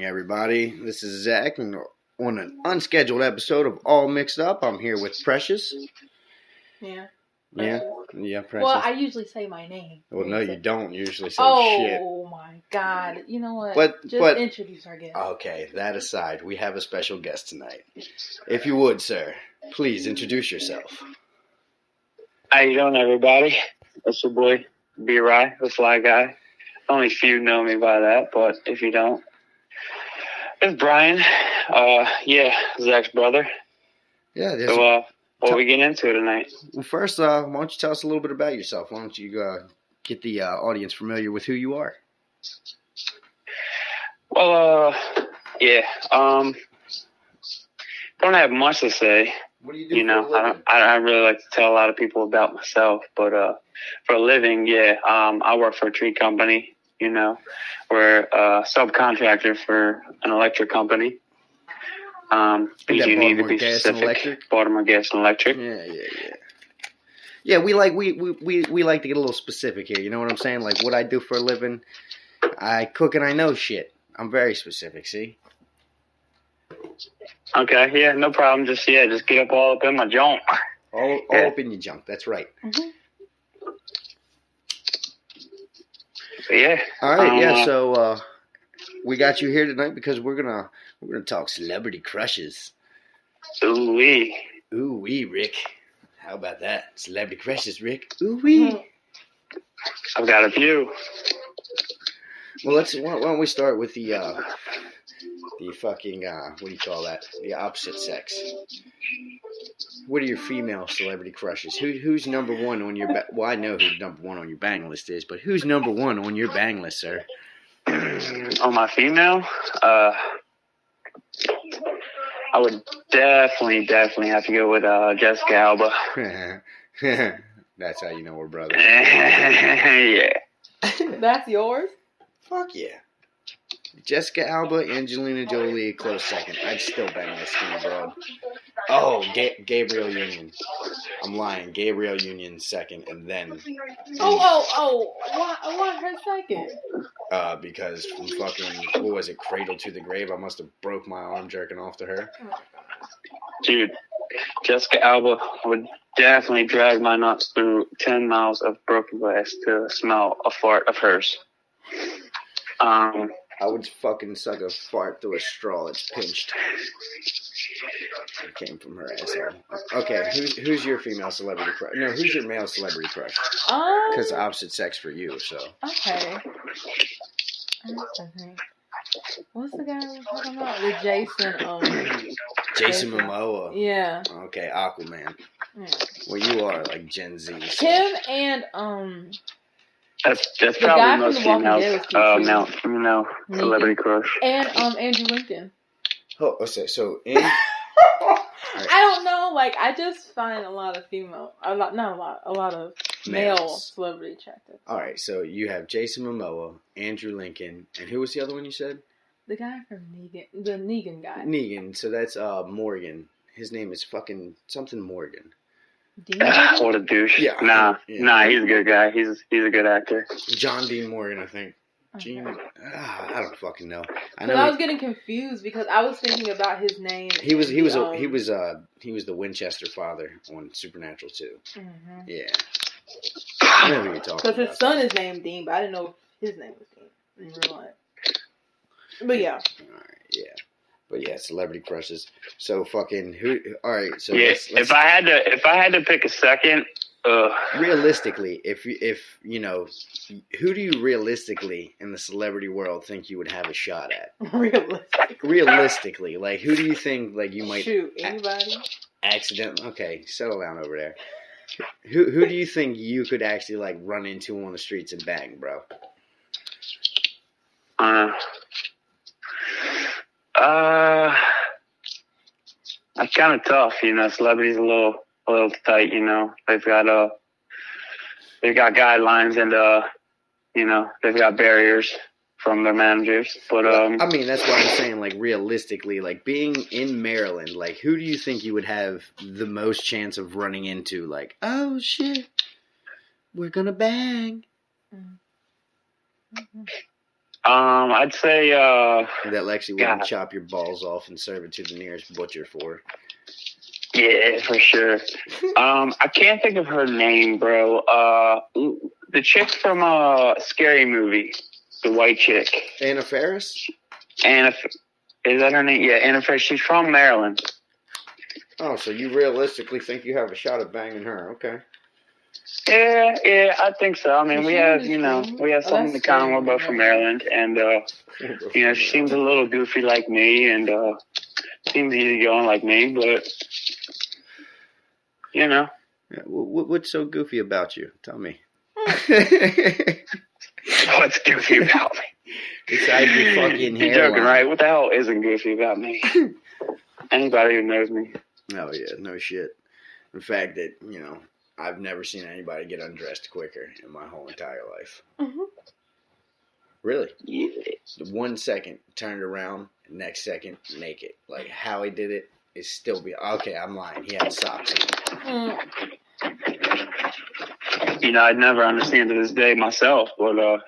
everybody. This is Zach, and on an unscheduled episode of All Mixed Up, I'm here with Precious. Yeah. Yeah, Precious. Well, I usually say my name. Well, no, you don't usually say shit. Oh, my God. You know what? But introduce our guest. Okay, that aside, we have a special guest tonight. If you would, sir, please introduce yourself. How you doing, everybody? It's your boy, B-Rye, the Fly Guy. Only few know me by that, but if you don't, it's Brian. Zach's brother. Yeah. So, what are we getting into tonight? Well, first, why don't you tell us a little bit about yourself? Why don't you get the audience familiar with who you are? Well, don't have much to say. What do you do for a living? I really like to tell a lot of people about myself, but for a living, I work for a tree company. We're a subcontractor for an electric company. Because you need to be specific. Baltimore Gas and Electric. Yeah, we like to get a little specific here. You know what I'm saying? Like what I do for a living, I cook and I know shit. I'm very specific. See? Okay, yeah, no problem. Just get up in my junk. All up in your junk. That's right. Mm-hmm. Yeah. All right. So we got you here tonight because we're gonna talk celebrity crushes. Ooh wee, Rick. How about that? Celebrity crushes, Rick. Ooh wee. I've got a few. Well, why don't we start with the fucking what do you call that? The opposite sex. What are your female celebrity crushes? Who's number one on your well, I know who number one on your bang list is, but who's number one on your bang list, sir? On my female, I would definitely have to go with Jessica Alba. That's how you know we're brothers. Yeah. That's yours? Fuck yeah. Jessica Alba, Angelina Jolie, a close second. I'd still bang that skinny broad. Oh, Gabrielle Union. I'm lying. Gabrielle Union second, and then... Why her second? Because from fucking, what was it, Cradle to the Grave, I must have broke my arm jerking off to her. Dude, Jessica Alba would definitely drag my nuts through 10 miles of broken glass to smell a fart of hers. I would fucking suck a fart through a straw that's pinched. It came from her asshole. Okay, who's your female celebrity crush? No, who's your male celebrity crush? Because opposite sex for you, so. Okay. What's the guy we're talking about? The Jason Momoa. Yeah. Okay, Aquaman. Yeah. Well, you are like Gen Z. So. Him and That's the probably guy most from The Walking Dead was cute female celebrity crush. And Andrew Lincoln. Oh, okay, so right. I don't know, I just find a lot of male celebrity attractive. Alright, so you have Jason Momoa, Andrew Lincoln, and who was the other one you said? The guy from Negan, the Negan guy. Negan, so that's Morgan. His name is fucking something Morgan. What a douche. Yeah. Nah, he's a good guy. He's a good actor. John Dean Morgan, I think. Okay. I don't fucking know. I was getting confused because I was thinking about his name. He was the Winchester father on Supernatural too. Mm-hmm. Yeah. I know who you're talking about. Because his son is named Dean, but I didn't know his name was Dean in real life. But yeah. Alright, yeah. But yeah, celebrity crushes. So fucking who? All right. So yeah, let's, if I had to pick a second, realistically, if you know, who do you realistically in the celebrity world think you would have a shot at? Realistically, like who do you think like you might shoot anybody? Accidentally? Okay, settle down over there. Who do you think you could actually like run into on the streets and bang, bro? That's kind of tough, Celebrities a little tight, They've got guidelines and they've got barriers from their managers. But I mean, that's what I'm saying. Like realistically, like being in Maryland, like who do you think you would have the most chance of running into? Like, oh shit, we're gonna bang. Mm-hmm. I'd say That Lexi wouldn't God. chop your balls off and serve it to the nearest butcher for. Yeah, for sure. I can't think of her name, bro. The chick from Scary Movie, the white chick. Anna Faris? Anna, is that her name? Yeah, Anna Faris. She's from Maryland. Oh, so you realistically think you have a shot at banging her? Okay. Yeah, I think so. I mean, Is we she have, really from- we have Oh, something that's in common. We're scary. both from Maryland, and she seems a little goofy like me, and seems easygoing like me, but you know. Yeah, what's so goofy about you? Tell me. What's goofy about me? Besides your fucking You're hairline. joking, right? What the hell isn't goofy about me? Anybody who knows me. Oh, yeah, no shit. The fact that, I've never seen anybody get undressed quicker in my whole entire life. Mm-hmm. Really? Yeah. 1 second, turned around, next second, naked. Like, how he did it is still okay, I'm lying. He had socks on. I'd never understand to this day myself, but,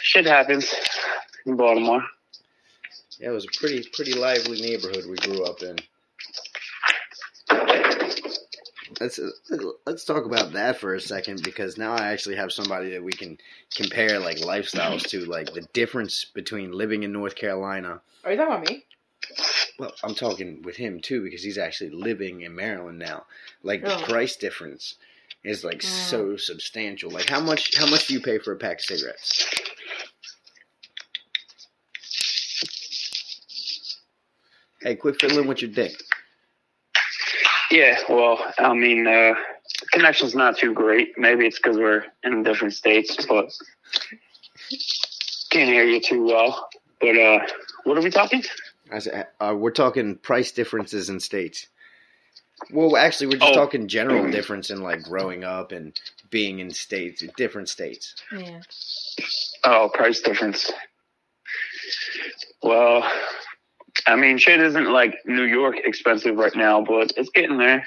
shit happens in Baltimore. Yeah, it was a pretty lively neighborhood we grew up in. Let's talk about that for a second, because now I actually have somebody that we can compare like lifestyles to, like the difference between living in North Carolina. Are you talking about me? Well, I'm talking with him too, because he's actually living in Maryland now. Like the price difference is like so substantial. Like how much do you pay for a pack of cigarettes? Hey, quit fiddling with your dick. Yeah, well, I mean, connection's not too great. Maybe it's because we're in different states, but can't hear you too well. But what are we talking? I said, we're talking price differences in states. Well, actually, we're just talking general difference in like growing up and being in different states. Yeah. Oh, price difference. Well, I mean, shit isn't like New York expensive right now, but it's getting there.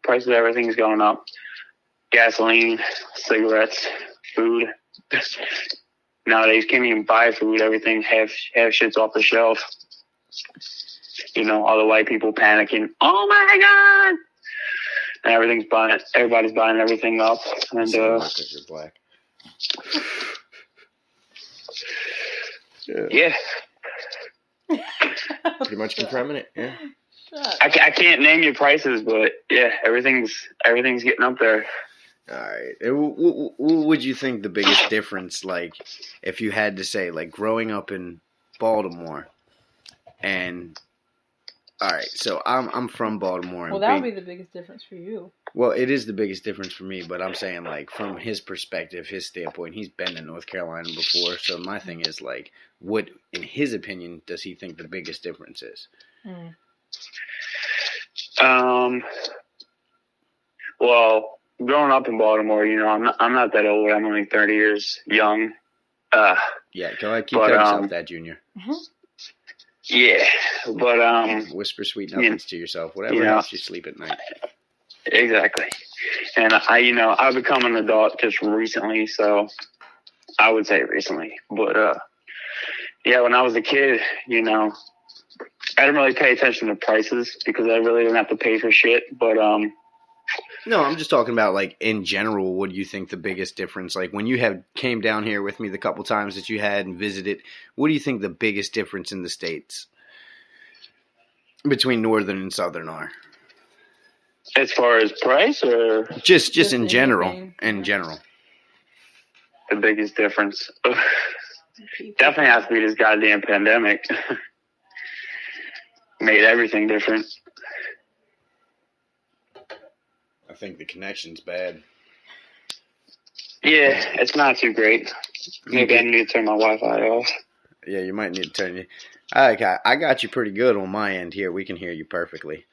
Prices of everything's going up. Gasoline, cigarettes, food. Nowadays, can't even buy food. Everything half shit's off the shelf. All the white people panicking. Oh my god! And everybody's buying everything up. And because you're black. Yeah. Pretty much confirming it. Yeah. I can't name you prices, but yeah, everything's getting up there. All right. What would you think the biggest difference, like, if you had to say, like, growing up in Baltimore, and all right, so I'm from Baltimore. Well, that would be the biggest difference for you. Well, it is the biggest difference for me, but I'm saying, like, from his perspective, his standpoint, he's been in North Carolina before. So my thing is, like, what, in his opinion, does he think the biggest difference is? Well, growing up in Baltimore, I'm not that old. I'm only 30 years young. Yeah, go ahead, keep telling yourself that, Junior. Yeah, but whisper sweet nothings to yourself. Whatever helps you sleep at night. Exactly. And I've become an adult just recently, so I would say recently. But yeah, when I was a kid, I didn't really pay attention to prices because I really didn't have to pay for shit. But no, I'm just talking about, like, in general, what do you think the biggest difference, like, when you came down here with me the couple times that you had and visited, what do you think the biggest difference in the states between northern and southern are? As far as price, or just in general? In general. The biggest difference definitely has to be this goddamn pandemic. Made everything different. I think the connection's bad. Yeah, it's not too great. Maybe I need to turn my Wi-Fi off. Yeah, you might need to turn it. I got you pretty good on my end here. We can hear you perfectly.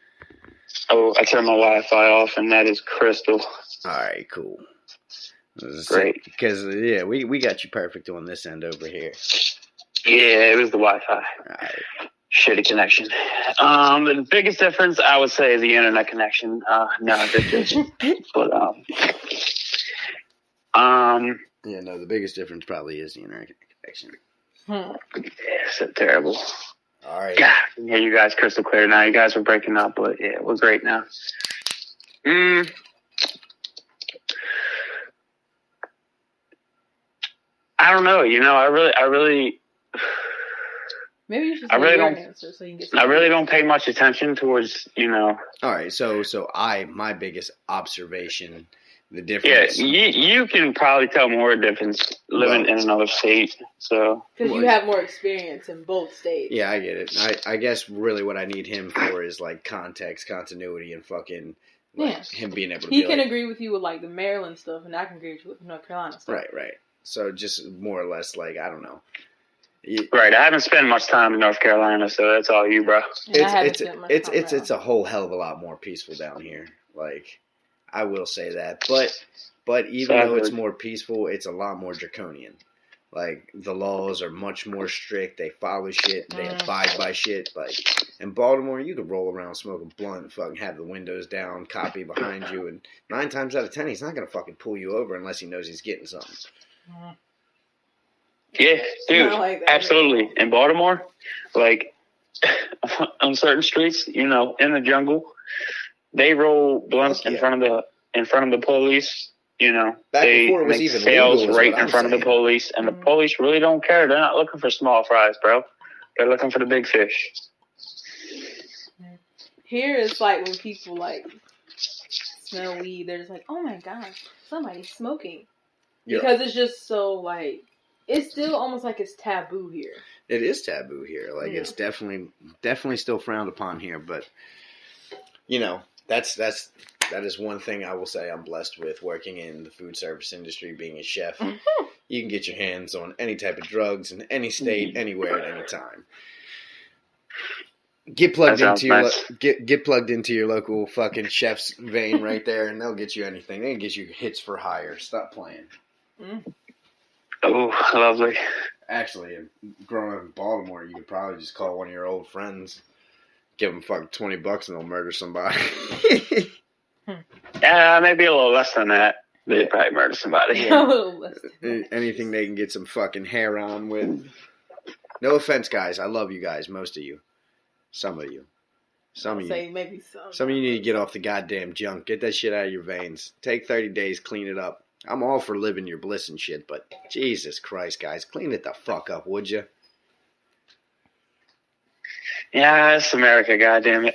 Oh, I turned my Wi-Fi off, and that is crystal. All right, cool. Great. Because, yeah, we got you perfect on this end over here. Yeah, it was the Wi-Fi. All right. Shitty connection. The biggest difference, I would say, is the internet connection. No, but Yeah, no, the biggest difference probably is the internet connection. Hmm. Yeah, so terrible. All right. God, I can hear you guys crystal clear now. You guys were breaking up, but yeah, we're great now. I don't know. You know, I really, Maybe you should I say really your don't- answer so you can get some I really ideas. don't pay much attention towards, you know. All right. So my biggest observation, the Yeah, difference. you can probably tell more difference living in another state. So Because you have more experience in both states. Yeah, I get it. I guess really what I need him for is like context, continuity, and fucking him being able to. He be can like, agree with you with like the Maryland stuff, and I can agree with you with North Carolina stuff. Right. So just more or less like I don't know. right, I haven't spent much time in North Carolina, so that's all you, bro. And I haven't spent much time It's a whole hell of a lot more peaceful down here. Like I will say that, but even though it's more peaceful, it's a lot more draconian. Like the laws are much more strict. They follow shit. They abide by shit. Like in Baltimore, you could roll around, smoke a blunt, and fucking have the windows down, copy behind you, and 9 times out of 10, he's not gonna fucking pull you over unless he knows he's getting something. Yeah, dude, like that, absolutely. In Baltimore, like on certain streets, you know, in the jungle, they roll blunts in front of the police. You know, Back they before it was make even sales legal, is right what in I'm front of the saying. police, and the police really don't care. They're not looking for small fries, bro. They're looking for the big fish. Here it's like when people like smell weed, they're just like, "Oh my god, somebody's smoking," because it's just so like it's still almost like it's taboo here. It is taboo here. Like it's definitely still frowned upon here. But you know, that is one thing I will say I'm blessed with working in the food service industry, being a chef. You can get your hands on any type of drugs in any state, anywhere, at any time. Get plugged into your get plugged into your local fucking chef's vein right there, and they'll get you anything. They can get you hits for hire. Stop playing. Oh, lovely. Actually, growing up in Baltimore, you could probably just call one of your old friends, give them fucking $20, and they'll murder somebody. Maybe a little less than that. They'd probably murder somebody. A little less. Anything they can get some fucking hair on with. No offense, guys. I love you guys. Most of you. Some of you. Some of you. Maybe some. Some of you need to get off the goddamn junk. Get that shit out of your veins. Take 30 days, clean it up. I'm all for living your bliss and shit, but Jesus Christ, guys, clean it the fuck up, would you? Yeah, it's America, goddammit.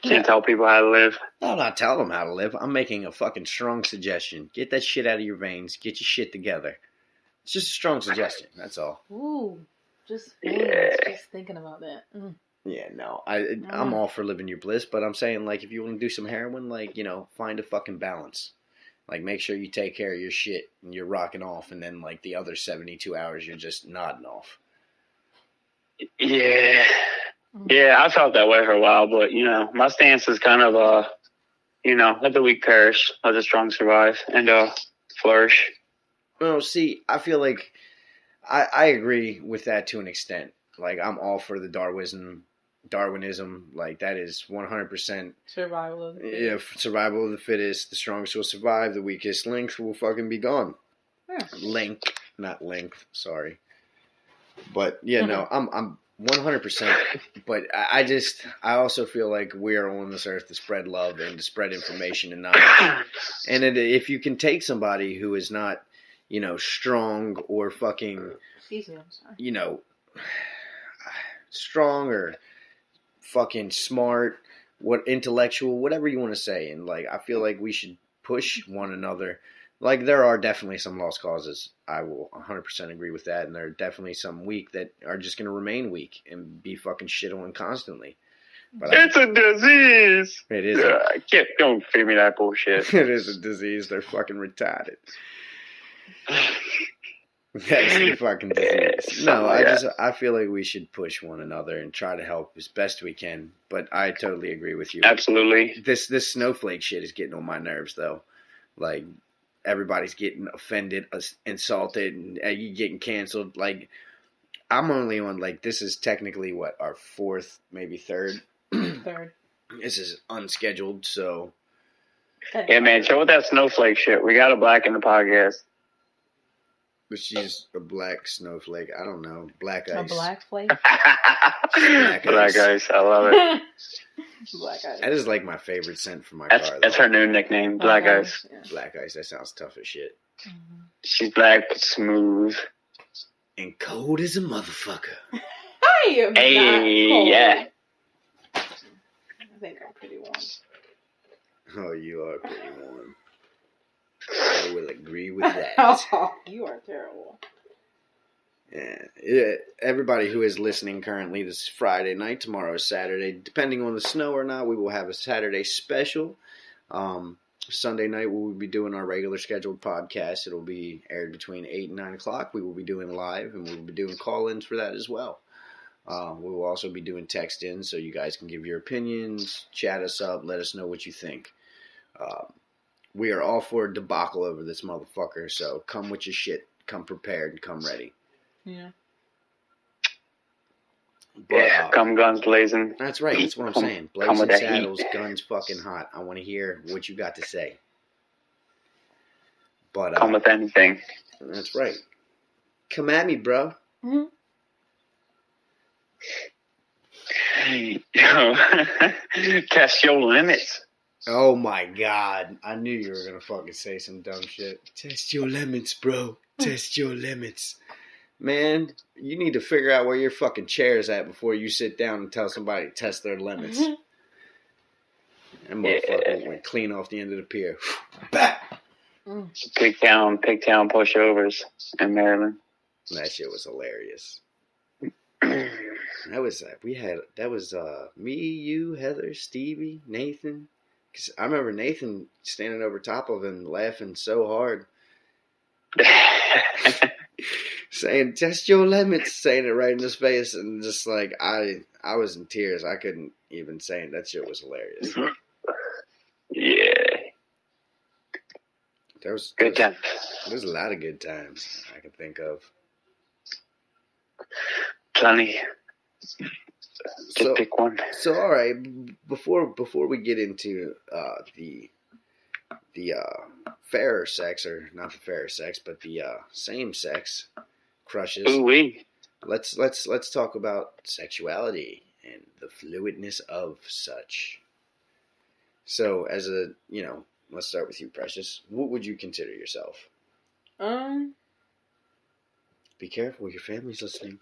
Can't tell people how to live. I'm not telling them how to live. I'm making a fucking strong suggestion. Get that shit out of your veins. Get your shit together. It's just a strong suggestion. That's all. Ooh, just thinking about that. Yeah, no, I'm all for living your bliss, but I'm saying, like, if you want to do some heroin, like, you know, find a fucking balance. Like, make sure you take care of your shit and you're rocking off, and then, like, the other 72 hours you're just nodding off. Yeah. Yeah, I felt that way for a while, but, you know, my stance is kind of, you know, let the weak perish, let the strong survive, and flourish. Well, see, I feel like I agree with that to an extent. Like, I'm all for the Darwinism, like, that is 100% survival of the fittest. Yeah, survival of the fittest. The strongest will survive. The weakest link will fucking be gone. Yeah. Not length. Sorry, but yeah, no, I'm 100%. But I also feel like we are on this earth to spread love and to spread information and knowledge. And if you can take somebody who is not, you know, strong or fucking, you know, strong or fucking smart, intellectual, whatever you want to say, and like I feel like we should push one another. Like there are definitely some lost causes. I will 100% agree with that, and there are definitely some weak that are just going to remain weak and be fucking shit on constantly. But it's a disease. It is. Don't feed me that bullshit. It is a disease. They're fucking retarded. That's the fucking disease. No, I feel like we should push one another and try to help as best we can. But I totally agree with you. Absolutely. This snowflake shit is getting on my nerves, though. Like, everybody's getting offended, insulted, and you getting canceled. Like, I'm only on, like, this is technically, what, our fourth, maybe third? Third. This is unscheduled, so. Yeah, man, chill with that snowflake shit. We got to blacken the podcast. But she's a black snowflake. I don't know. Black ice. A black flake? Black ice. I love it. Black ice. That is like my favorite scent for my car. That's her new nickname, Black Ice. Yeah. Black ice. That sounds tough as shit. Mm-hmm. She's black, but smooth. And cold as a motherfucker. I am not cold. Yeah. I think I'm pretty warm. Oh, you are pretty warm. I will agree with that. Oh, you are terrible. Yeah. Everybody who is listening currently, this is Friday night. Tomorrow is Saturday. Depending on the snow or not, we will have a Saturday special. Sunday night, we will be doing our regular scheduled podcast. It will be aired between 8 and 9 o'clock. We will be doing live, and we will be doing call-ins for that as well. We will also be doing text-ins, so you guys can give your opinions, chat us up, let us know what you think. We are all for a debacle over this motherfucker, so come with your shit. Come prepared and come ready. Yeah. But, come guns blazing. That's right. That's what I'm saying. Blazing saddles, guns fucking hot. I want to hear what you got to say. But come with anything. That's right. Come at me, bro. Mm-hmm. Test your limits. Oh my God. I knew you were going to fucking say some dumb shit. Test your limits, bro. Test your limits. Man, you need to figure out where your fucking chair is at before you sit down and tell somebody to test their limits. That motherfucker went clean off the end of the pier. Bah! Pigtown pushovers in Maryland. That shit was hilarious. That was me, you, Heather, Stevie, Nathan. 'Cause I remember Nathan standing over top of him laughing so hard. Saying, test your limits, saying it right in his face. And just like, I was in tears. I couldn't even say it. That shit was hilarious. Yeah. There was good times. There's a lot of good times I can think of. Plenty. Just pick one. So all right, before we get into the fairer sex, or not the fairer sex, but the same sex crushes. Ooh-wee. Let's talk about sexuality and the fluidness of such. So as a, let's start with you, Precious. What would you consider yourself? Be careful, your family's listening.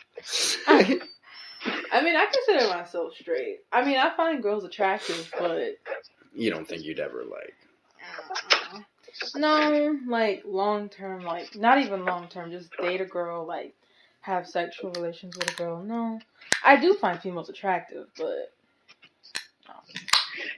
I mean, I consider myself straight. I mean, I find girls attractive, but... You don't think you'd ever, like... No, like, long-term, like, not even long-term, just date a girl, like, have sexual relations with a girl. No. I do find females attractive, but... No.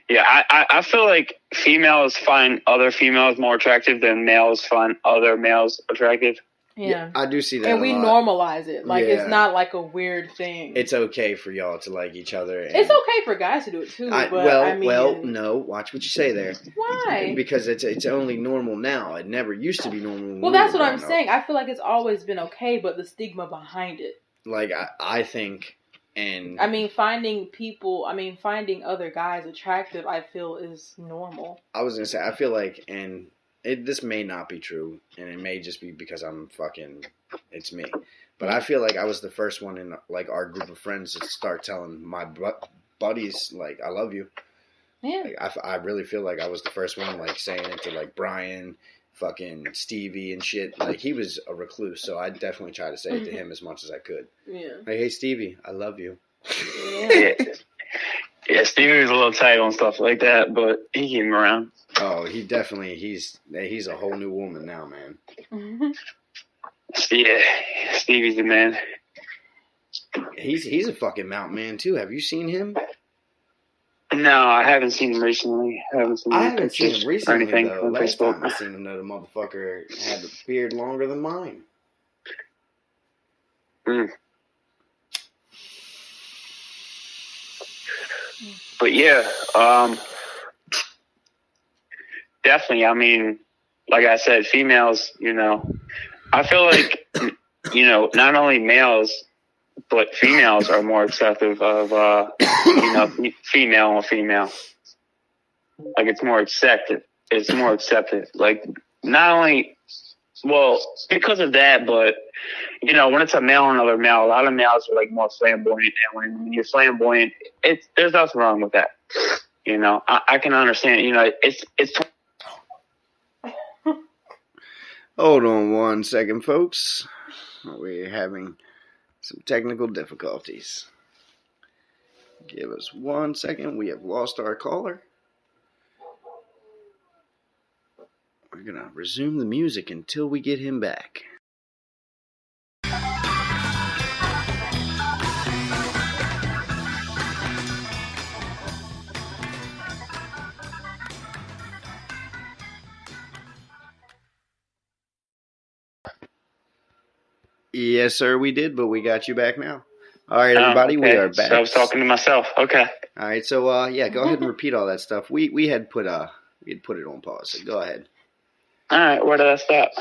Yeah, I feel like females find other females more attractive than males find other males attractive. Yeah. I do see that. And we normalize it. Like, Yeah. It's not like a weird thing. It's okay for y'all to like each other. And it's okay for guys to do it too. No. Watch what you say there. Why? Because it's only normal now. It never used to be normal. Well, that's what I'm saying. I feel like it's always been okay, but the stigma behind it. Like, I think, and... I mean, finding other guys attractive, I feel is normal. I was going to say, I feel like, and... this may not be true, and it may just be because it's me. But I feel like I was the first one in, like, our group of friends to start telling my buddies, like, I love you. Yeah. Like, I really feel like I was the first one, like, saying it to, like, Brian, fucking Stevie and shit. Like, he was a recluse, so I definitely tried to say it to him as much as I could. Yeah. Like, hey, Stevie, I love you. Yeah. Yeah, Stevie was a little tight on stuff like that, but he came around. Oh, he definitely, he's a whole new woman now, man. Mm-hmm. Yeah, Stevie's the man. He's a fucking mountain man, too. Have you seen him? No, I haven't seen him recently. I haven't seen him recently, anything though. Last time I seen him, though, the motherfucker had a beard longer than mine. But yeah, definitely. I mean, like I said, females, I feel like, not only males, but females are more accepting of, female on female. Like, it's more accepted. Like, not only well, because of that, but, you know, when it's a male and another male, a lot of males are, like, more flamboyant. And when you're flamboyant, there's nothing wrong with that. You know, I can understand, you know, it's. Hold on 1 second, folks. We're having some technical difficulties. Give us 1 second. We have lost our caller. We're going to resume the music until we get him back. Yes, sir, we did, but we got you back now. All right, everybody, okay. We are back. So I was talking to myself. Okay. All right, so yeah, go ahead and repeat all that stuff. We had put it on pause. So go ahead. All right, where did I stop?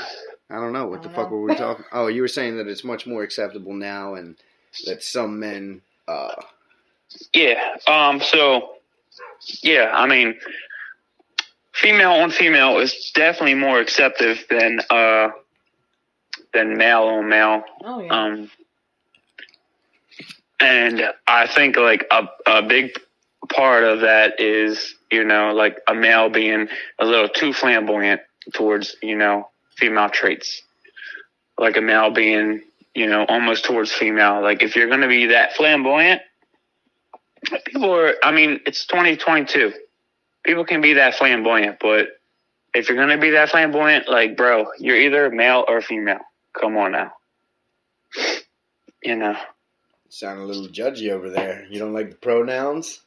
I don't know. What the fuck were we talking? Oh, you were saying that it's much more acceptable now, and that some men. Yeah. So. Yeah, I mean, female on female is definitely more acceptive than male on male. Oh yeah. And I think like a big part of that is, you know, like a male being a little too flamboyant towards, you know, female traits. Like a male being, you know, almost towards female. Like if you're going to be that flamboyant, it's 2022. People can be that flamboyant, but if you're going to be that flamboyant, like, bro, you're either male or female. Come on now. You know. Sound a little judgy over there. You don't like the pronouns?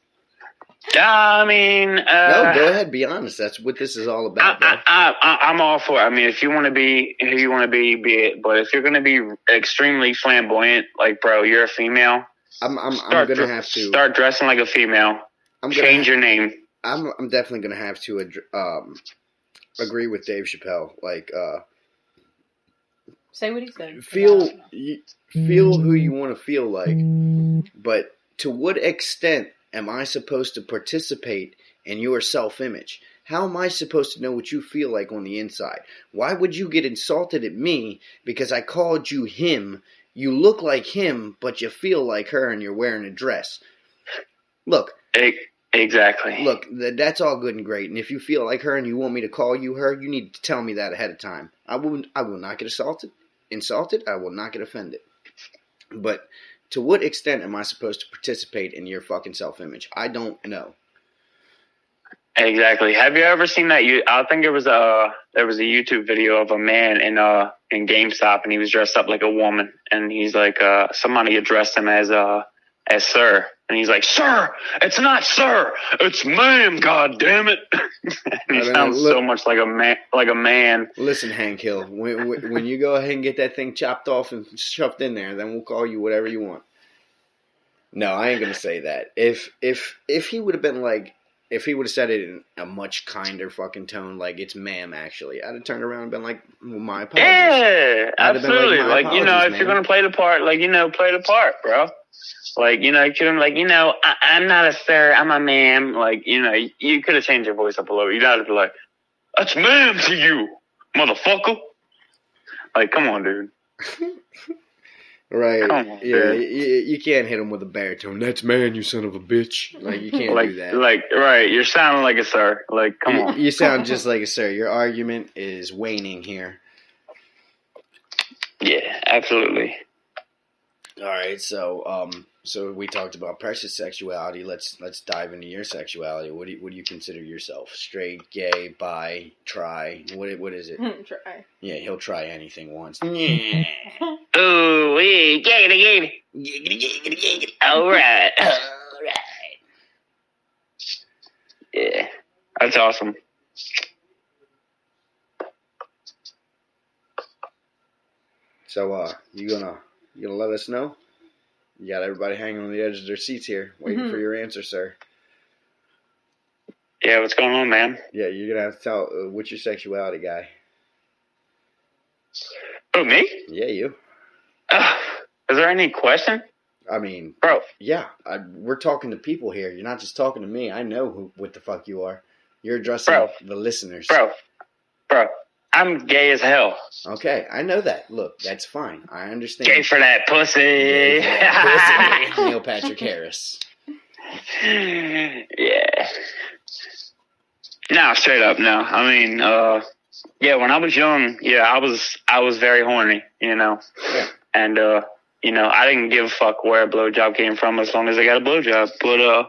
I mean, no, go ahead. Be honest. That's what this is all about. I'm all for it. I mean, if you want to be who you want to be it. But if you're going to be extremely flamboyant, like, bro, you're a female. I'm gonna have to start dressing like a female. Change your name. I'm definitely gonna have to agree with Dave Chappelle. Like, say what he said. Feel who you want to feel like, but to what extent am I supposed to participate in your self-image? How am I supposed to know what you feel like on the inside? Why would you get insulted at me because I called you him? You look like him, but you feel like her, and you're wearing a dress. Look. Exactly. Look, that's all good and great. And if you feel like her and you want me to call you her, you need to tell me that ahead of time. I will not get insulted. I will not get offended. But to what extent am I supposed to participate in your fucking self-image? I don't know. Exactly. Have you ever seen that? I think there was a YouTube video of a man in GameStop, and he was dressed up like a woman, and he's like, somebody addressed him as sir, and he's like, sir, it's not sir, it's ma'am, god damn it. And he sounds so much like a man. Listen, Hank Hill, when you go ahead and get that thing chopped off and shoved in there, then we'll call you whatever you want. No, I ain't gonna say that. If he would have been like, if he would have said it in a much kinder fucking tone, like, it's ma'am, actually, I'd have turned around and been like, well, my apologies. Yeah, absolutely. Like, you know, if you're going to play the part, like, you know, play the part, bro. Like, you know, you could have, like, you know, I'm not a sir, I'm a ma'am. Like, you know, you could have changed your voice up a little. You'd have to be like, that's ma'am to you, motherfucker. Like, come on, dude. Right. Come on, yeah, you can't hit him with a baritone. That's man, you son of a bitch. Like, you can't do that. Like, right, you're sounding like a sir. Like, come on. You sound just like a sir. Your argument is waning here. Yeah, absolutely. All right, so we talked about Precious' sexuality. Let's dive into your sexuality. What do you consider yourself? Straight, gay, bi, tri? What is it? Try. Yeah, he'll try anything once. Ooh, wee, giggity, giggity. All right. Yeah, that's awesome. So, you gonna let us know? You got everybody hanging on the edge of their seats here, waiting for your answer, sir. Yeah, what's going on, man? Yeah, you're gonna have to tell what's your sexuality, guy. Oh, me? Yeah, you. Is there any question? I mean, bro. Yeah, we're talking to people here. You're not just talking to me. I know what the fuck you are. You're addressing the listeners. Bro, I'm gay as hell. Okay, I know that. Look, that's fine. I understand. Gay for that pussy. Gay for that pussy. Neil Patrick Harris. Yeah. No, straight up, no. I mean, yeah, when I was young, yeah, I was very horny, you know. Yeah. And you know, I didn't give a fuck where a blowjob came from as long as I got a blowjob. But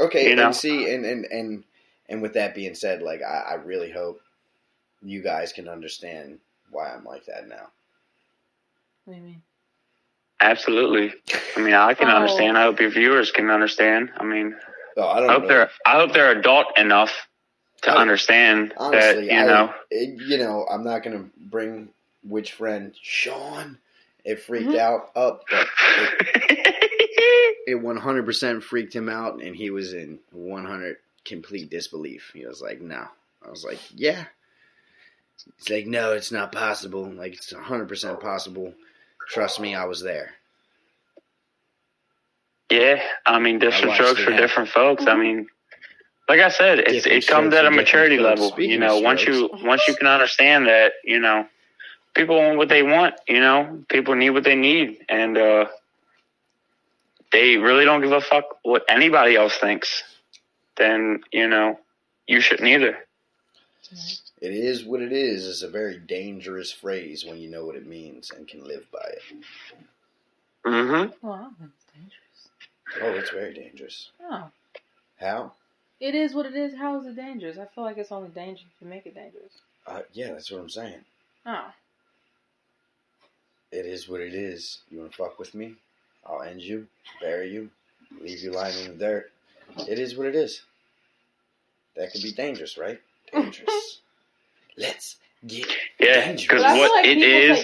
okay, you know. and see, and with that being said, like I really hope you guys can understand why I'm like that now. What do you mean? Absolutely. I mean, I can understand. I hope your viewers can understand. I mean, I hope they're adult enough to understand honestly, that, you know. I'm not gonna bring which friend Sean. It freaked out up, but it 100% freaked him out, and he was in 100 complete disbelief. He was like, "No." I was like, "Yeah." It's like, "No, it's not possible. Like, it's 100% possible. Trust me, I was there." Yeah, I mean, different strokes for different folks. I mean, like I said, it comes at a maturity level. Speaking you know, once you can understand that, you know, people want what they want. You know, people need what they need, and they really don't give a fuck what anybody else thinks. Then, you know, you shouldn't either. It is what it is. It's a very dangerous phrase when you know what it means and can live by it. Mm-hmm. Well, I don't think it's dangerous. Oh, it's very dangerous. Oh. How? It is what it is. How is it dangerous? I feel like it's only dangerous if you make it dangerous. Yeah, that's what I'm saying. Oh. It is what it is. You want to fuck with me? I'll end you, bury you, leave you lying in the dirt. It is what it is. That could be dangerous, right? Dangerous. Let's get dangerous. Because what like it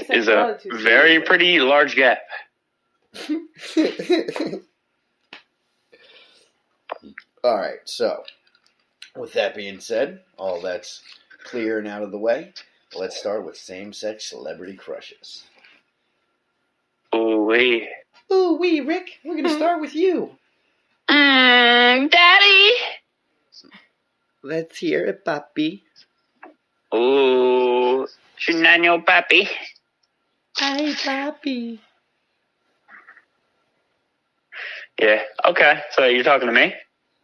is a very pretty large gap. All right, so with that being said, all that's clear and out of the way, let's start with same-sex celebrity crushes. Ooh-wee. Ooh-wee, Rick. We're going to start with you. Daddy. Let's hear it, papi. Ooh, Shenanyo papi. Hi, papi. Yeah, okay. So you're talking to me?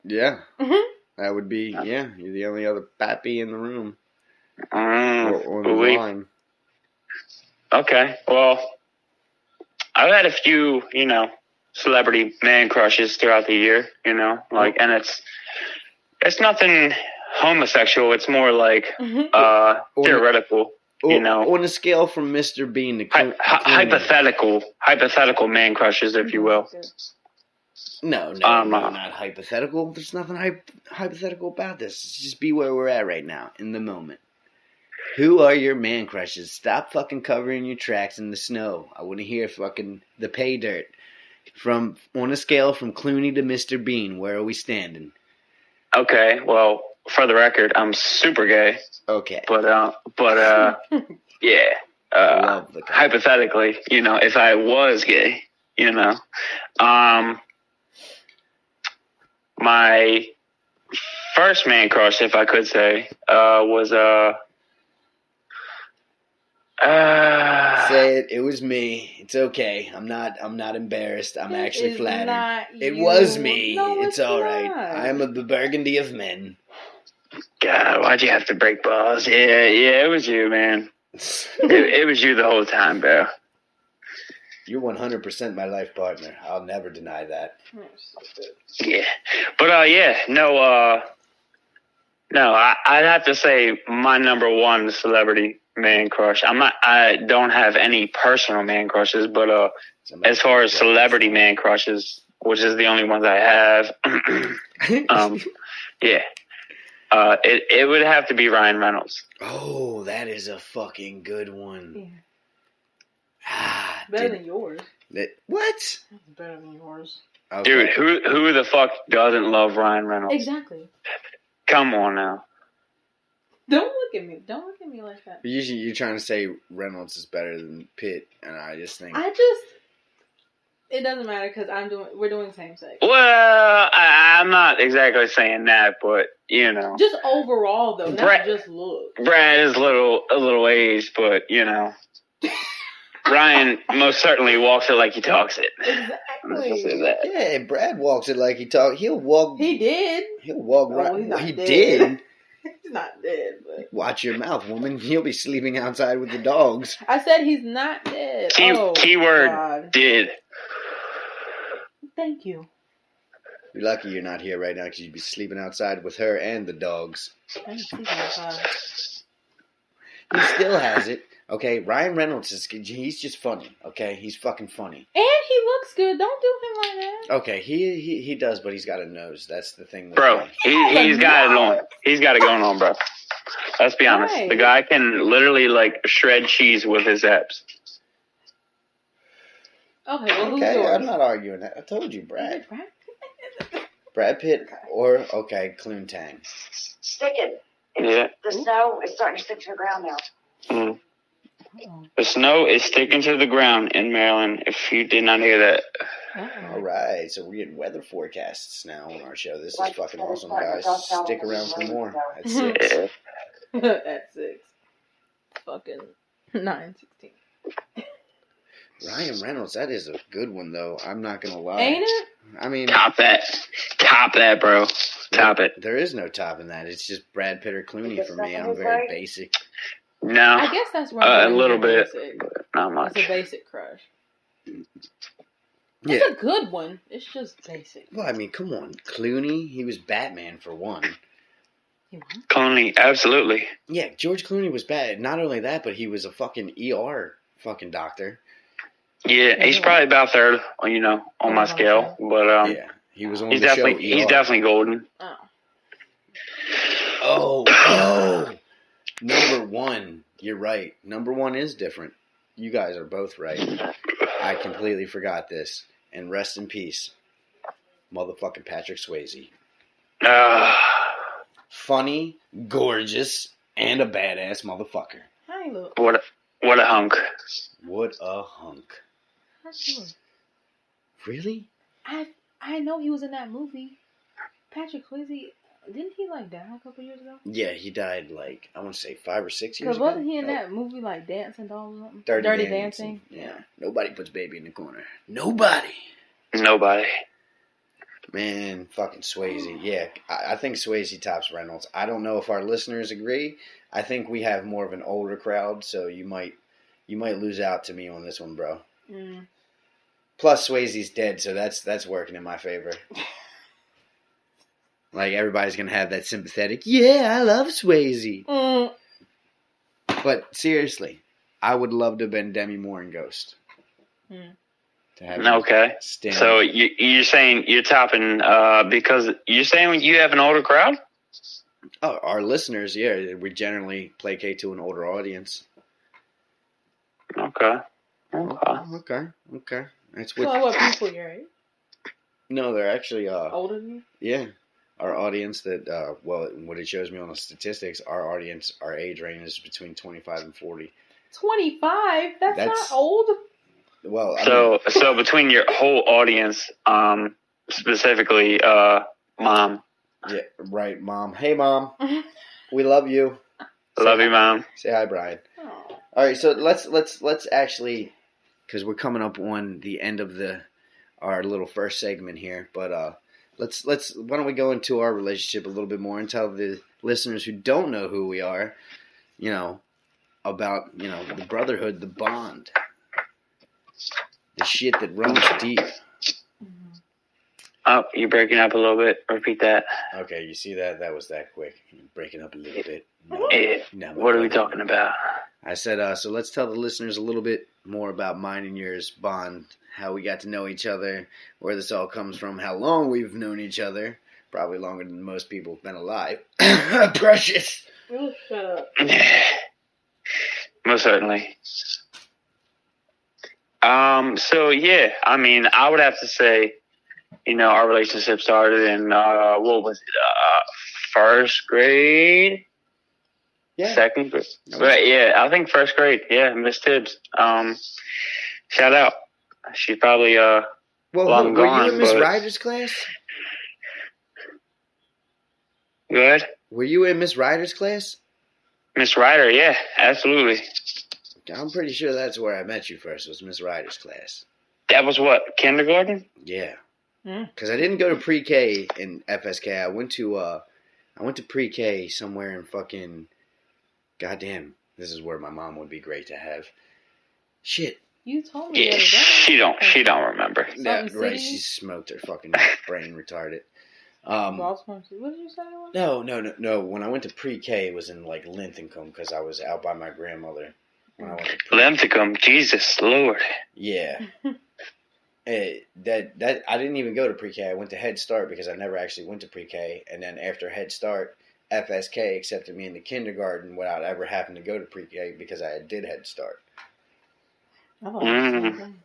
Yeah. Mm-hmm. That would be, yeah, you're the only other pappy in the room. Or on the line. Okay, well, I've had a few, you know, celebrity man crushes throughout the year, you know, like, and it's nothing homosexual, it's more like, theoretical, you know. On a scale from Mr. Bean to hypothetical man crushes, if you will. No, not hypothetical. There's nothing hypothetical about this. Let's just be where we're at right now, in the moment. Who are your man crushes? Stop fucking covering your tracks in the snow. I want to hear fucking the pay dirt. On a scale from Clooney to Mr. Bean, where are we standing? Okay, well, for the record, I'm super gay. Okay. But yeah. Love the hypothetically, you know, if I was gay, you know, my first man crush, if I could say, was say it. It was me. It's okay. I'm not embarrassed. I'm actually flattered. It was me. No, it's all right. I am the Burgundy of men. God, why'd you have to break balls? Yeah, it was you, man. it was you the whole time, bro. You're 100% my life partner. I'll never deny that. Yeah, but I'd have to say my number one celebrity man crush. I don't have any personal man crushes, but as far as celebrity man crushes, which is the only ones I have, yeah. It would have to be Ryan Reynolds. Oh, that is a fucking good one. Yeah. Ah, better than yours. What? It's better than yours. Dude, Okay. who the fuck doesn't love Ryan Reynolds? Exactly. Come on now. Don't look at me. Don't look at me like that. Usually you're trying to say Reynolds is better than Pitt, and I just think... It doesn't matter because we're doing same sex. Well, I'm not exactly saying that, but you know, just overall though, not just look. Brad is a little aged, but you know, Ryan most certainly walks it like he talks it. Exactly. Yeah, Brad walks it like he talks. He'll walk. He did. He'll walk right. He's not he dead. did. He's not dead, but watch your mouth, woman. He'll be sleeping outside with the dogs. I said he's not dead. Keyword God. Did. Thank you. You're lucky you're not here right now because you'd be sleeping outside with her and the dogs. I'm sleeping outside. He still has it. Okay, Ryan Reynolds he's just funny. Okay, he's fucking funny. And he looks good. Don't do him like that. Okay, he does, but he's got a nose. That's the thing. Bro, he's got it on. He's got it going on, bro. Let's be honest. Right. The guy can literally like shred cheese with his abs. Okay, well, who's okay, yours? I'm not arguing that. I told you, Brad. Brad Pitt or Clooney. Sticking. Yeah. The snow is starting to stick to the ground now. Mm. The snow is sticking to the ground in Maryland. If you did not hear that. All right, so we're getting weather forecasts now on our show. This is fucking awesome, guys. Stick around for more at 6. Yeah. At 6. Fucking 9:16. Ryan Reynolds, that is a good one, though. I'm not going to lie. Ain't it? I mean... Top that, bro. Top it. There is no topping that. It's just Brad Pitt or Clooney for me. I'm very basic. No. I guess that's where a little bit, basic. but not much. It's a basic crush. Yeah. It's a good one. It's just basic. Well, I mean, come on. Clooney, he was Batman for one. Clooney, absolutely. Yeah, George Clooney was bad. Not only that, but he was a fucking ER fucking doctor. Yeah, he's probably about third, you know, on my scale. But yeah, he was on he's the definitely show. he's definitely golden. Oh. Number 1. You're right. Number 1 is different. You guys are both right. I completely forgot this. And rest in peace, motherfucking Patrick Swayze. Funny, gorgeous, and a badass motherfucker. Hi, look. What a hunk. What a hunk. Really? I know he was in that movie. Patrick Swayze, didn't he like die a couple years ago? Yeah, he died like, I want to say 5 or 6 years Because ago. wasn't he in that movie like Dancing Dolls or something? Dirty Dancing? Yeah. Nobody puts baby in the corner. Nobody. Man, fucking Swayze. Yeah, I think Swayze tops Reynolds. I don't know if our listeners agree. I think we have more of an older crowd, so you might lose out to me on this one, bro. Mm. Plus, Swayze's dead, so that's working in my favor. Like, everybody's going to have that sympathetic, yeah, I love Swayze. Mm. But, seriously, I would love to have been Demi Moore in Ghost. Mm. To have Okay. So, you're saying you're topping because you're saying you have an older crowd? Oh, our listeners, yeah, we generally placate to an older audience. Okay. That's What people your age? No, they're actually Older than you? Yeah, our audience that what it shows me on the statistics, our age range is between 25 and 40. 25? That's not old. Well, so between your whole audience, specifically, mom. Yeah, right, mom. Hey, mom, we love you. Love you, mom. Say hi, Brian. Oh. All right, so let's actually, because we're coming up on the end of our little first segment here, but let's why don't we go into our relationship a little bit more and tell the listeners who don't know who we are, about the brotherhood, the bond, the shit that runs deep. Oh, you're breaking up a little bit. Repeat that. Okay, you see that? That was that quick. Breaking up a little bit. No, what are we talking about? I said, so let's tell the listeners a little bit more about mine and yours bond, how we got to know each other, where this all comes from, how long we've known each other. Probably longer than most people have been alive. Precious. Oh, shut up. Most certainly. So, yeah, I mean, I would have to say, our relationship started in, what was it, first grade? Yeah. Second grade? But, yeah, I think first grade. Yeah, Miss Tibbs. Shout out. She's probably Well, long were gone. you in Miss But Ryder's class? good, Were you in Miss Ryder's class? Miss Ryder, yeah, absolutely. I'm pretty sure that's where I met you first. Was Miss Ryder's class? That was what, kindergarten? Yeah. Mm. Because I didn't go to pre-K in FSK. I went to pre-K somewhere in fucking. Goddamn, this is where my mom would be great to have. Shit. You told me the Yeah, other day. she don't remember. Yeah, Something right. City? She smoked her fucking brain retarded. Baltimore City. What did you say it was? No. When I went to pre-K, it was in like Linthicum because I was out by my grandmother. When I went to Linthicum, Jesus Lord. Yeah. That I didn't even go to pre-K. I went to Head Start because I never actually went to pre-K. And then after Head Start, FSK accepted me into kindergarten without ever having to go to pre-K because I did Head Start. I thought it was the same Mm. thing.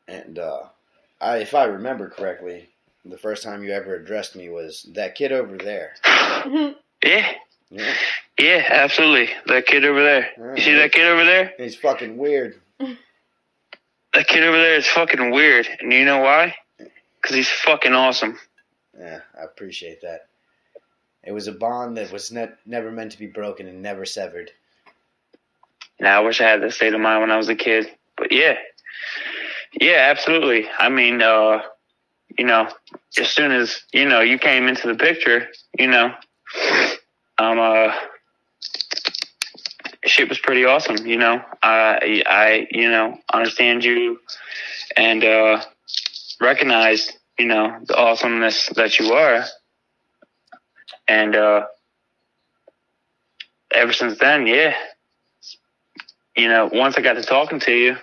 And if I remember correctly, the first time you ever addressed me was that kid over there. Yeah, Yeah. yeah, absolutely. That kid over there. You see that kid over there? He's fucking weird. That kid over there is fucking weird. And you know why? Because he's fucking awesome. Yeah, I appreciate that. It was a bond that was never meant to be broken and never severed. Now, I wish I had that state of mind when I was a kid. But yeah. Yeah, absolutely. I mean, you know, as soon as, you know, you came into the picture, you know, shit was pretty awesome, you know. I you know, understand you and recognize, you know, the awesomeness that you are. And ever since then, yeah. You know, once I got to talking to you,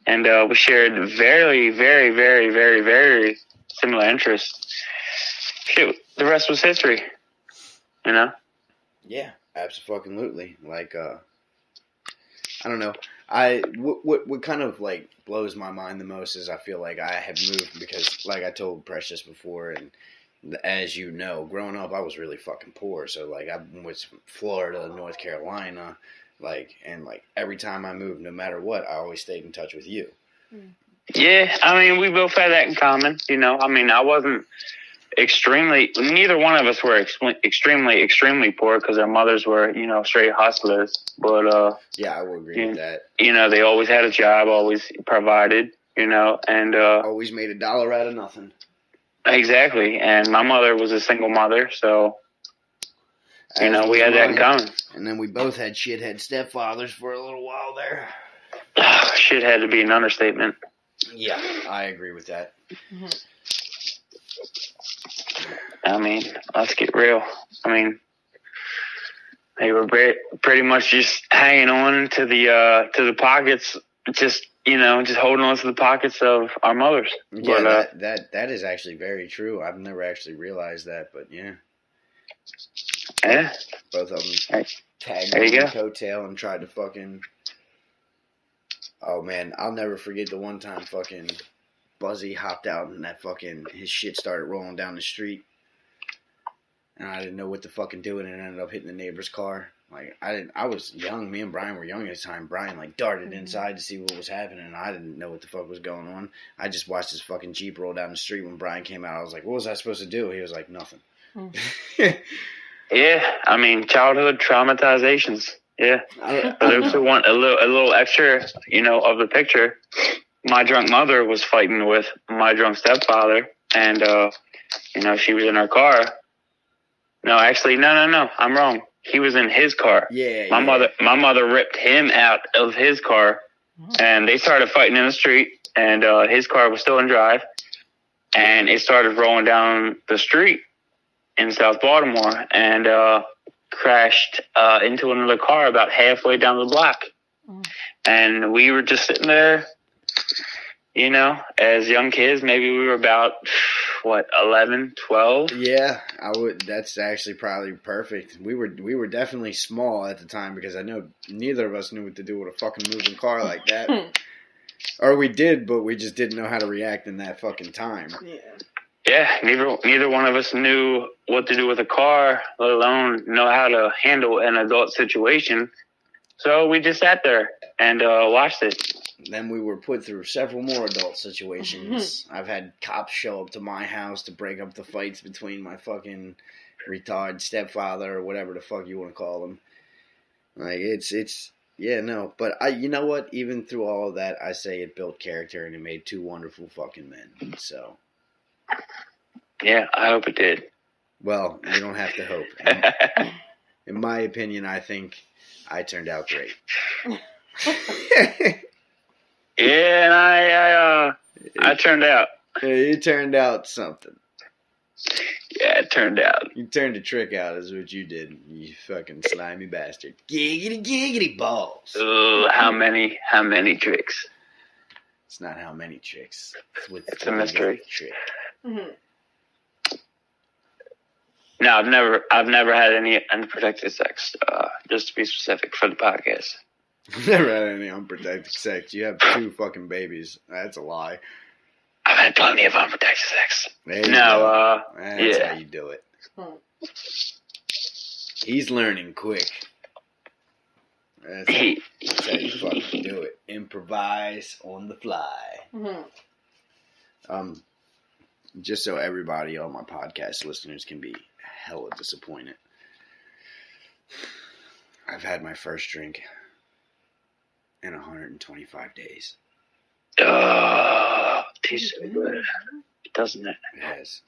and we shared very, very, very, very, very similar interests. Shit, the rest was history. You know? Yeah, absolutely. Like, I don't know. What kind of like blows my mind the most is I feel like I have moved because, like I told Precious before, and as you know, growing up I was really fucking poor. So like I was from Florida, North Carolina. Like, and like every time I moved, no matter what, I always stayed in touch with you. Yeah, I mean, we both had that in common. You know, I mean, I wasn't neither one of us were extremely poor because our mothers were, you know, straight hustlers. But, yeah, I will agree with that. You know, they always had a job, always provided, you know, and, always made $1 out of nothing. Exactly. And my mother was a single mother, so, you know, we had that in common. And then we both had shithead stepfathers for a little while there. Shit had to be an understatement. Yeah, I agree with that. Mm-hmm. I mean, let's get real. I mean, they were pretty much just hanging on to the pockets, just, you know, just holding on to the pockets of our mothers. Yeah, but, that is actually very true. I've never actually realized that, but yeah. Yeah. Both of them tagged on the coattail and tried to fucking... Oh, man, I'll never forget the one time fucking Buzzy hopped out and that fucking... His shit started rolling down the street. And I didn't know what to fucking do, and it ended up hitting the neighbor's car. Like, I was young. Me and Brian were young at the time. Brian, like, darted inside to see what was happening, and I didn't know what the fuck was going on. I just watched his fucking Jeep roll down the street. When Brian came out, I was like, what was I supposed to do? He was like, nothing. Yeah, I mean, childhood traumatizations. Yeah. For those who want a little extra, you know, of the picture, my drunk mother was fighting with my drunk stepfather, and, you know, she was in her car. No, actually, no, I'm wrong. He was in his car. Yeah. My mother ripped him out of his car, and they started fighting in the street, and his car was still in drive, and it started rolling down the street in South Baltimore, and crashed into another car about halfway down the block. And we were just sitting there, you know, as young kids. Maybe we were about, 11, 12? Yeah, that's actually probably perfect. We were definitely small at the time because I know neither of us knew what to do with a fucking moving car like that. Or we did, but we just didn't know how to react in that fucking time. Yeah, neither one of us knew what to do with a car, let alone know how to handle an adult situation. So we just sat there and watched it. then we were put through several more adult situations. I've had cops show up to my house to break up the fights between my fucking retard stepfather or whatever the fuck you want to call him. Like, yeah, no. But you know what? Even through all of that, I say it built character and it made two wonderful fucking men. So. Yeah, I hope it did. Well, you don't have to hope. In my opinion, I think I turned out great. Yeah, and I turned out. You turned out something. Yeah, it turned out. You turned a trick out is what you did, you fucking slimy bastard. Giggity, giggity balls. Ooh, how many tricks? It's not how many tricks. It's a mystery. Trick. Mm-hmm. No, I've never had any unprotected sex. Just to be specific for the podcast. Never had any unprotected sex. You have 2 fucking babies. That's a lie. I've had plenty of unprotected sex. There you No, go. That's yeah. how you do it. He's learning quick. That's how you fucking do it. Improvise on the fly. Mm-hmm. Just so everybody, all my podcast listeners, can be hella disappointed. I've had my first drink in 125 days. Tastes so good, doesn't it? It has.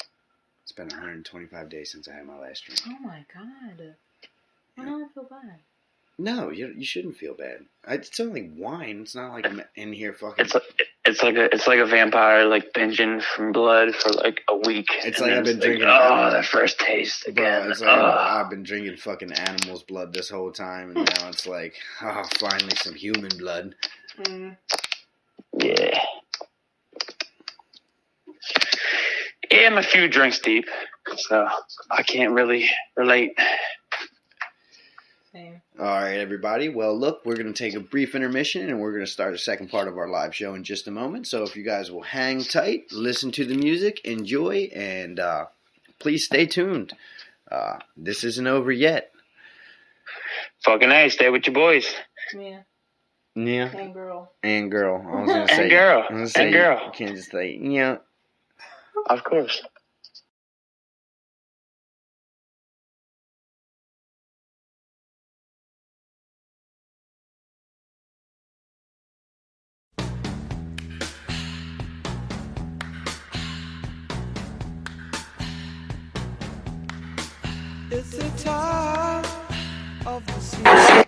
It's been 125 days since I had my last drink. Oh my god. I don't feel bad. No, you shouldn't feel bad. It's only wine. It's not like I'm in here fucking. It's like a vampire like binging from blood for like a week. It's like I've been drinking. That first taste again. Bro, it's like I've been drinking fucking animal's blood this whole time, and now it's like, finally some human blood. Mm. Yeah. Yeah, I'm a few drinks deep, so I can't really relate. Same. All right, everybody. Well, look, we're going to take a brief intermission, and we're going to start a second part of our live show in just a moment. So if you guys will hang tight, listen to the music, enjoy, and please stay tuned. This isn't over yet. Fucking A, stay with your boys. Yeah. Yeah. And girl. And girl. I was going to say. And girl. I was gonna say, And girl. You can't just say, yeah. Of course. It's the time of the season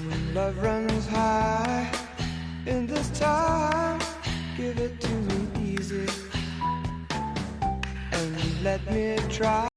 when love runs high. In this time, give it to me easy and let me try.